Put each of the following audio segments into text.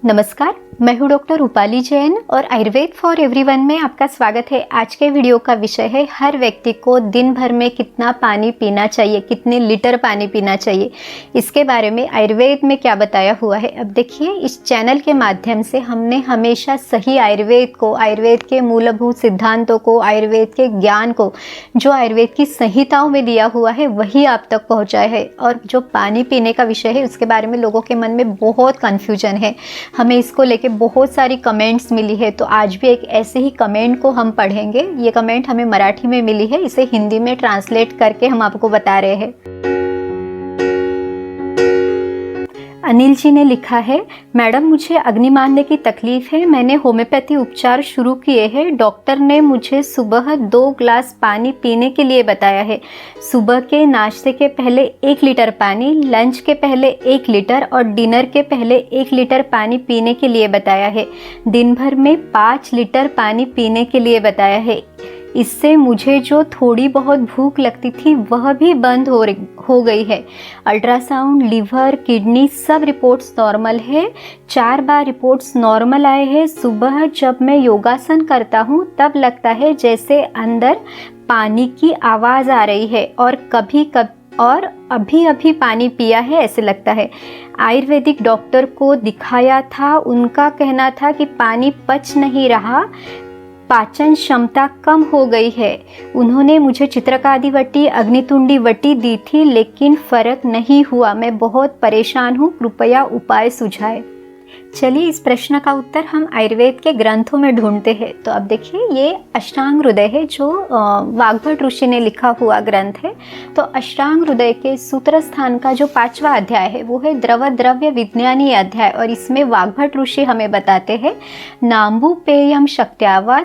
नमस्कार, मैं हूँ डॉक्टर रूपाली जैन और आयुर्वेद फॉर एवरीवन में आपका स्वागत है। आज के वीडियो का विषय है हर व्यक्ति को दिन भर में कितना पानी पीना चाहिए, कितने लीटर पानी पीना चाहिए। इसके बारे में आयुर्वेद में क्या बताया हुआ है। अब देखिए, इस चैनल के माध्यम से हमने हमेशा सही आयुर्वेद को, आयुर्वेद के मूलभूत सिद्धांतों को, आयुर्वेद के ज्ञान को, जो आयुर्वेद की संहिताओं में दिया हुआ है वही आप तक पहुँचाया है। और जो पानी पीने का विषय है उसके बारे में लोगों के मन में बहुत कन्फ्यूजन है। हमें इसको लेके बहुत सारी कमेंट्स मिली है, तो आज भी एक ऐसे ही कमेंट को हम पढ़ेंगे। ये कमेंट हमें मराठी में मिली है, इसे हिंदी में ट्रांसलेट करके हम आपको बता रहे हैं। अनिल जी ने लिखा है, मैडम मुझे अग्निमांद्य की तकलीफ है। मैंने होम्योपैथी उपचार शुरू किए हैं। डॉक्टर ने मुझे सुबह 2 ग्लास पानी पीने के लिए बताया है। सुबह के नाश्ते के पहले 1 लीटर पानी, लंच के पहले 1 लीटर और डिनर के पहले 1 लीटर पानी पीने के लिए बताया है। दिन भर में 5 लीटर पानी पीने के लिए बताया है। इससे मुझे जो थोड़ी बहुत भूख लगती थी वह भी बंद हो गई है। अल्ट्रासाउंड, लीवर, किडनी सब रिपोर्ट्स नॉर्मल है। 4 बार रिपोर्ट्स नॉर्मल आए हैं। सुबह जब मैं योगासन करता हूँ तब लगता है जैसे अंदर पानी की आवाज़ आ रही है और अभी पानी पिया है ऐसे लगता है। आयुर्वेदिक डॉक्टर को दिखाया था, उनका कहना था कि पानी पच नहीं रहा, पाचन क्षमता कम हो गई है। उन्होंने मुझे चित्रकादि वटी, अग्नितुंडी वटी दी थी लेकिन फर्क नहीं हुआ। मैं बहुत परेशान हूँ, कृपया उपाय सुझाएं। चलिए, इस प्रश्न का उत्तर हम आयुर्वेद के ग्रंथों में ढूंढते हैं। तो अब देखिए, ये अष्टांग हृदय है जो वाग्भट ऋषि ने लिखा हुआ ग्रंथ है। तो अष्टांग हृदय के सूत्र स्थान का जो 5वां अध्याय है वो है द्रव द्रव्य विज्ञानी अध्याय। और इसमें वाग्भट ऋषि हमें बताते हैं, नाम्बु पेयम शक्त्यावा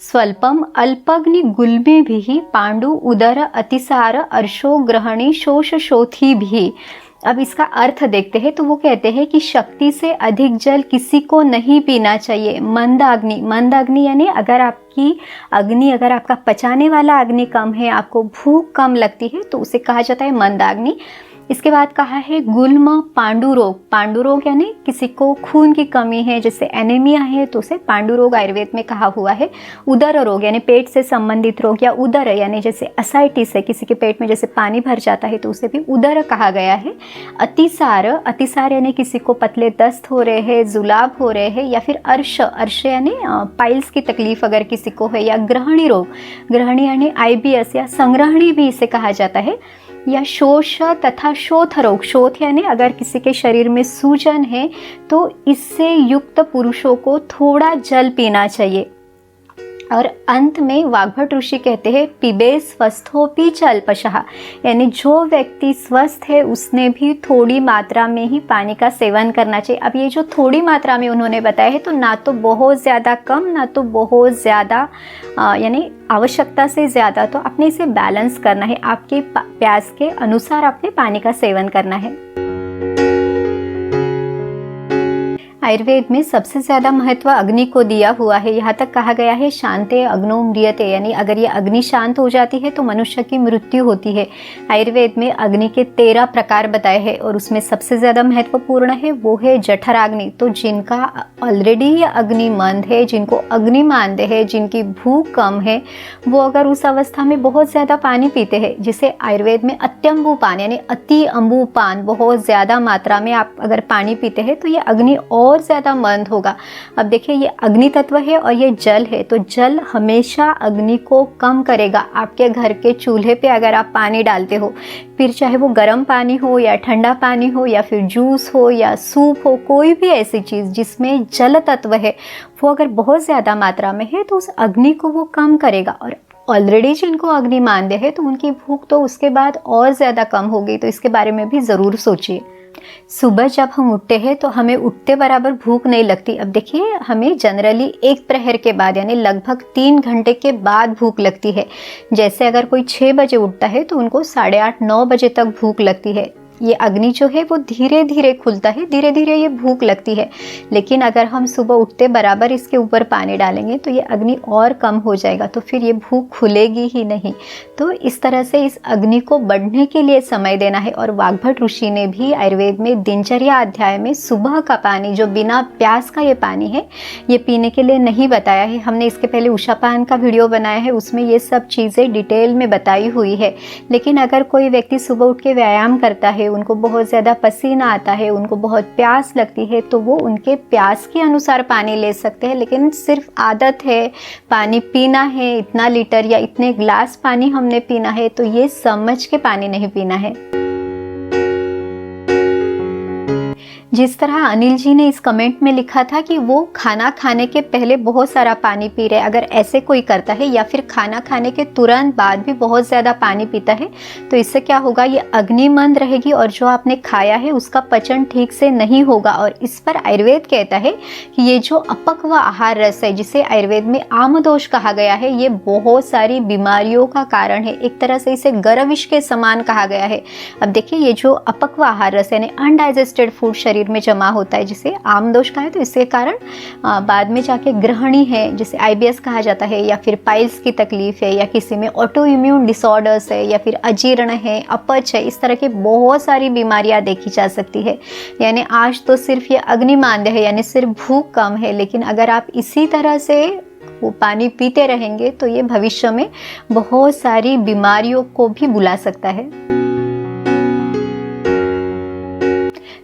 स्वल्पम अल्पग्नि गुल्मे भी पांडु उदर अतिसार अर्शो ग्रहणी शोष शोथी भी। अब इसका अर्थ देखते हैं। तो वो कहते हैं कि शक्ति से अधिक जल किसी को नहीं पीना चाहिए। मंदाग्नि यानी अगर आपका पचाने वाला अग्नि कम है, आपको भूख कम लगती है तो उसे कहा जाता है मंदाग्नि। इसके बाद कहा है गुल्म पांडुरोग यानी किसी को खून की कमी है, जैसे एनीमिया है तो उसे पांडुरोग आयुर्वेद में कहा हुआ है। उदर रोग यानी पेट से संबंधित रोग, या उदर यानी जैसे असाइटिस है, किसी के पेट में जैसे पानी भर जाता है तो उसे भी उदर कहा गया है। अतिसार यानी किसी को पतले दस्त हो रहे हैं, जुलाब हो रहे हैं, या फिर अर्श यानी पाइल्स की तकलीफ अगर किसी को है, या ग्रहणी रोग, ग्रहणी यानी IBS या संग्रहणी भी इसे कहा जाता है, या शोष तथा शोथ रोग। शोथ यानी अगर किसी के शरीर में सूजन है तो इससे युक्त पुरुषों को थोड़ा जल पीना चाहिए। और अंत में वाग्भट ऋषि कहते हैं, पिबे स्वस्थोपि च अल्पशः, यानी जो व्यक्ति स्वस्थ है उसने भी थोड़ी मात्रा में ही पानी का सेवन करना चाहिए। अब ये जो थोड़ी मात्रा में उन्होंने बताया है, तो ना तो बहुत ज़्यादा कम, ना तो बहुत ज़्यादा यानी आवश्यकता से ज़्यादा। तो आपने इसे बैलेंस करना है, आपके प्यास के अनुसार आपने पानी का सेवन करना है। आयुर्वेद में सबसे ज़्यादा महत्व अग्नि को दिया हुआ है। यहाँ तक कहा गया है, शांते अग्नो म्रियते, यानी अगर ये अग्नि शांत हो जाती है तो मनुष्य की मृत्यु होती है। आयुर्वेद में अग्नि के 13 प्रकार बताए हैं और उसमें सबसे ज़्यादा महत्वपूर्ण है वो है जठराग्नि। तो जिनका ऑलरेडी ये अग्नि मंद है, जिनको अग्निमांद्य है, जिनकी भूख कम है, वो अगर उस अवस्था में बहुत ज़्यादा पानी पीते हैं, जिसे आयुर्वेद में अत्यंबुपान यानी अति अम्बुपान, बहुत ज़्यादा मात्रा में आप अगर पानी पीते हैं तो ये अग्नि और ज़्यादा मंद होगा। अब देखिए, ये अग्नि तत्व है और ये जल है, तो जल हमेशा अग्नि को कम करेगा। आपके घर के चूल्हे पे अगर आप पानी डालते हो, फिर चाहे वो गर्म पानी हो या ठंडा पानी हो या फिर जूस हो या सूप हो, कोई भी ऐसी चीज़ जिसमें जल तत्व है वो अगर बहुत ज़्यादा मात्रा में है तो उस अग्नि को वो कम करेगा। और ऑलरेडी जिनको अग्निमांद्य है तो उनकी भूख तो उसके बाद और ज़्यादा कम होगी। तो इसके बारे में भी ज़रूर सोचिए। सुबह जब हम उठते हैं तो हमें उठते बराबर भूख नहीं लगती। अब देखिए, हमें जनरली 1 प्रहर के बाद यानी लगभग 3 घंटे के बाद भूख लगती है। जैसे अगर कोई 6 बजे उठता है तो उनको 8:30-9 बजे तक भूख लगती है। ये अग्नि जो है वो धीरे धीरे खुलता है, धीरे धीरे ये भूख लगती है। लेकिन अगर हम सुबह उठते बराबर इसके ऊपर पानी डालेंगे तो ये अग्नि और कम हो जाएगा, तो फिर ये भूख खुलेगी ही नहीं। तो इस तरह से इस अग्नि को बढ़ने के लिए समय देना है। और वाग्भट ऋषि ने भी आयुर्वेद में दिनचर्या अध्याय में सुबह का पानी जो बिना प्यास का ये पानी है, ये पीने के लिए नहीं बताया है। हमने इसके पहले उषापान का वीडियो बनाया है, उसमें ये सब चीज़ें डिटेल में बताई हुई है। लेकिन अगर कोई व्यक्ति सुबह उठ के व्यायाम करता है, उनको बहुत ज़्यादा पसीना आता है, उनको बहुत प्यास लगती है, तो वो उनके प्यास के अनुसार पानी ले सकते हैं। लेकिन सिर्फ आदत है पानी पीना है, इतना लीटर या इतने ग्लास पानी हमने पीना है, तो ये समझ के पानी नहीं पीना है। जिस तरह अनिल जी ने इस कमेंट में लिखा था कि वो खाना खाने के पहले बहुत सारा पानी पी रहे, अगर ऐसे कोई करता है या फिर खाना खाने के तुरंत बाद भी बहुत ज़्यादा पानी पीता है, तो इससे क्या होगा, ये अग्नि मंद रहेगी और जो आपने खाया है उसका पचन ठीक से नहीं होगा। और इस पर आयुर्वेद कहता है कि ये जो अपक्व आहार रस है, जिसे आयुर्वेद में आमदोष कहा गया है, ये बहुत सारी बीमारियों का कारण है। एक तरह से इसे गर्विश के समान कहा गया है। अब देखिए, ये जो अपक्व आहार रस यानी अनडाइजेस्टेड फूड शरीर में जमा होता है, जिसे आमदोष कहा है, तो इसके कारण बाद में जाके ग्रहणी है, जिसे IBS कहा जाता है, या फिर पाइल्स की तकलीफ है, या किसी में ऑटो इम्यून डिसऑर्डर्स है, या फिर अजीर्ण है, अपच है, इस तरह की बहुत सारी बीमारियां देखी जा सकती है। यानी आज तो सिर्फ ये अग्निमांद्य है, यानी सिर्फ भूख कम है, लेकिन अगर आप इसी तरह से वो पानी पीते रहेंगे तो ये भविष्य में बहुत सारी बीमारियों को भी बुला सकता है।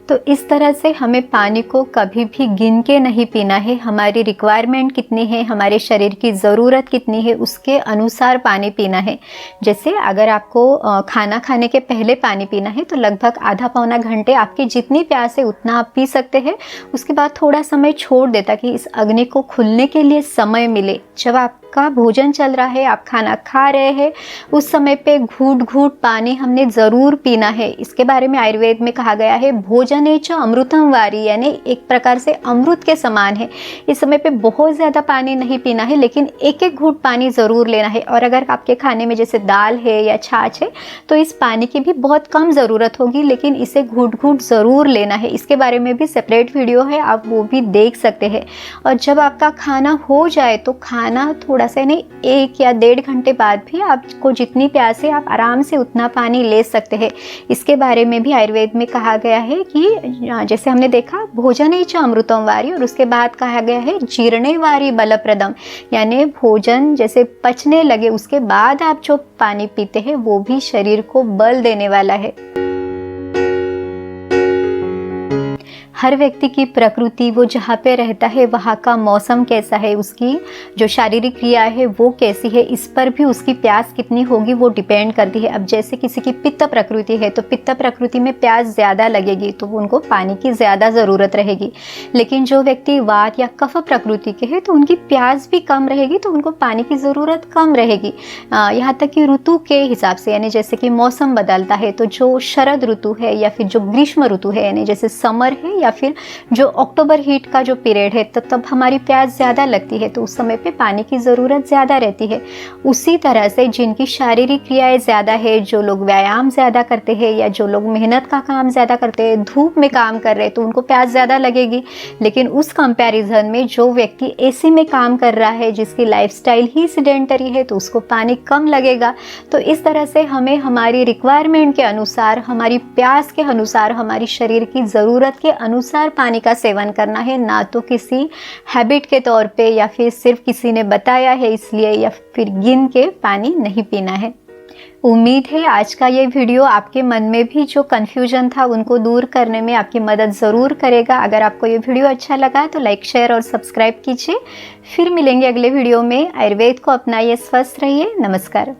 तो इस तरह से हमें पानी को कभी भी गिन के नहीं पीना है। हमारी रिक्वायरमेंट कितनी है, हमारे शरीर की ज़रूरत कितनी है, उसके अनुसार पानी पीना है। जैसे अगर आपको खाना खाने के पहले पानी पीना है तो लगभग आधा पौना घंटे आपकी जितनी प्यास है उतना आप पी सकते हैं। उसके बाद थोड़ा समय छोड़ दे ताकि इस अग्नि को खुलने के लिए समय मिले। जब आपका भोजन चल रहा है, आप खाना खा रहे हैं, उस समय पे घूट घूट पानी हमने ज़रूर पीना है। इसके बारे में आयुर्वेद में कहा गया है, भोजन अमृतम वारी, यानी एक प्रकार से अमृत के समान है। इस समय पे बहुत ज़्यादा पानी नहीं पीना है, लेकिन एक एक घूंट पानी ज़रूर लेना है। और अगर आपके खाने में जैसे दाल है या छाछ है तो इस पानी की भी बहुत कम ज़रूरत होगी, लेकिन इसे घूंट घूंट ज़रूर लेना है। इसके बारे में भी सेपरेट वीडियो है, आप वो भी देख सकते हैं। और जब आपका खाना हो जाए तो खाना थोड़ा सा नहीं, 1 या 1.5 घंटे बाद भी आपको जितनी प्यास है आप आराम से उतना पानी ले सकते हैं। इसके बारे में भी आयुर्वेद में कहा गया है कि जैसे हमने देखा भोजन च अमृतम वारी, और उसके बाद कहा गया है जीर्णे वारी बलप्रदम, यानी भोजन जैसे पचने लगे उसके बाद आप जो पानी पीते हैं वो भी शरीर को बल देने वाला है। हर व्यक्ति की प्रकृति, वो जहाँ पे रहता है वहाँ का मौसम कैसा है, उसकी जो शारीरिक क्रिया है वो कैसी है, इस पर भी उसकी प्यास कितनी होगी वो डिपेंड करती है। अब जैसे किसी की पित्त प्रकृति है तो पित्त प्रकृति में प्यास ज़्यादा लगेगी तो उनको पानी की ज़्यादा ज़रूरत रहेगी। लेकिन जो व्यक्ति वात या कफ प्रकृति के है तो उनकी प्यास भी कम रहेगी, तो उनको पानी की ज़रूरत कम रहेगी। यहाँ तक कि ऋतु के हिसाब से, यानी जैसे कि मौसम बदलता है तो जो शरद ऋतु है या फिर जो ग्रीष्म ऋतु है, यानी जैसे समर है या फिर जो अक्टूबर हीट का जो पीरियड है, तो तब हमारी प्यास ज़्यादा लगती है, तो उस समय पे पानी की ज़रूरत ज़्यादा रहती है। उसी तरह से जिनकी शारीरिक क्रियाएं ज़्यादा है, जो लोग व्यायाम ज़्यादा करते हैं या जो लोग मेहनत का काम ज़्यादा करते हैं, धूप में काम कर रहे हैं, तो उनको प्यास ज़्यादा लगेगी। लेकिन उस कंपैरिजन में जो व्यक्ति AC में काम कर रहा है, जिसकी लाइफस्टाइल ही सीडेंटरी है, तो उसको पानी कम लगेगा। तो इस तरह से हमें हमारी रिक्वायरमेंट के अनुसार, हमारी प्यास के अनुसार, हमारी शरीर की ज़रूरत के अनुसार पानी का सेवन करना है, ना तो किसी हैबिट के तौर पे या फिर सिर्फ किसी ने बताया है इसलिए, या फिर गिन के पानी नहीं पीना है। उम्मीद है आज का ये वीडियो आपके मन में भी जो कन्फ्यूजन था उनको दूर करने में आपकी मदद ज़रूर करेगा। अगर आपको ये वीडियो अच्छा लगा तो लाइक, शेयर और सब्सक्राइब कीजिए। फिर मिलेंगे अगले वीडियो में। आयुर्वेद को अपनाइए, स्वस्थ रहिए। नमस्कार।